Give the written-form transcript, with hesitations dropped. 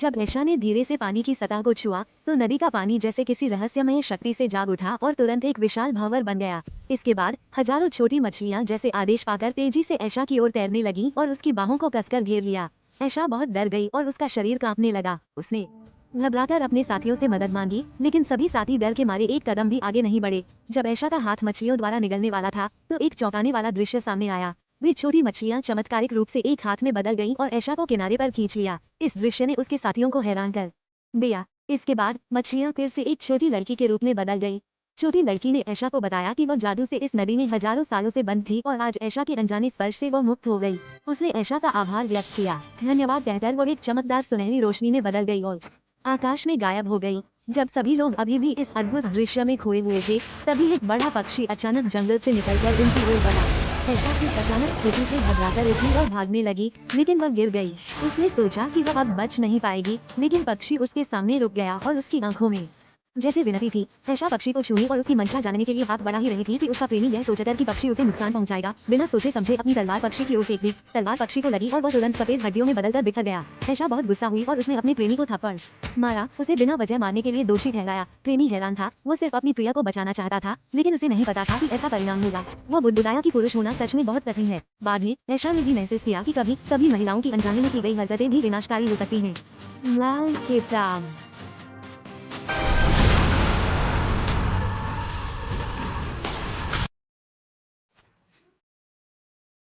जब ऐशा ने धीरे से पानी की सतह को छुआ तो नदी का पानी जैसे किसी रहस्यमय शक्ति से जाग उठा और तुरंत एक विशाल भंवर बन गया। इसके बाद हजारों छोटी मछलियां जैसे आदेश पाकर तेजी से ऐशा की ओर तैरने लगीं और उसकी बाहों को कसकर घेर लिया। ऐशा बहुत डर गई और उसका शरीर कांपने लगा। उसने घबराकर अपने साथियों से मदद मांगी, लेकिन सभी साथी डर के मारे एक कदम भी आगे नहीं बढ़े। जब ऐशा का हाथ मछलियों द्वारा निगलने वाला था तो एक चौंकाने वाला दृश्य सामने आया। वे छोटी मछलियां चमत्कारिक रूप से एक हाथ में बदल गईं और ऐशा को किनारे पर खींच लिया। इस दृश्य ने उसके साथियों को हैरान कर दिया। इसके बाद मछलियां फिर से एक छोटी लड़की के रूप में बदल गई। छोटी लड़की ने ऐशा को बताया कि वह जादू से इस नदी में हजारों सालों से बंद थी और आज ऐशा के अनजाने स्पर्श से वो मुक्त हो गई। उसने ऐशा का आभार व्यक्त किया। धन्यवाद कहकर वो एक चमकदार सुनहरी रोशनी में बदल गई और आकाश में गायब हो गई। जब सभी लोग अभी भी इस अद्भुत दृश्य में खोए हुए थे, तभी एक बड़ा पक्षी अचानक जंगल से निकलकर उनकी ओर बढ़ा। ऐशा की अचानक स्थिति से घबराकर उठी और भागने लगी, लेकिन वह गिर गई। उसने सोचा कि वह अब बच नहीं पाएगी, लेकिन पक्षी उसके सामने रुक गया और उसकी आंखों में जैसे विनती थी। ऐशा पक्षी को छूने और उसकी मंशा जानने के लिए हाथ बढ़ा ही रही थी कि उसका प्रेमी यह सोचकर कि पक्षी उसे नुकसान पहुंचाएगा, बिना सोचे समझे अपनी तलवार पक्षी की ओर फेंक दी। तलवार पक्षी को लगी और वह तुरंत सफेद हड्डियों में बदलकर बिखर गया। ऐशा बहुत गुस्सा हुई और उसने अपने प्रेमी को थप्पड़ मारा। उसे बिना वजह मारने के लिए दोषी ठहराया। प्रेमी हैरान था। वो सिर्फ अपनी प्रिया को बचाना चाहता था, लेकिन उसे नहीं पता था कि ऐसा परिणाम होगा। वो बुदबुदाया कि पुरुष होना सच में बहुत कठिन है। बाद में ऐशा ने भी महसूस किया कि कभी कभी महिलाओं की अनजाने में की गई हरकतें भी विनाशकारी हो सकती हैं। लाल किताब।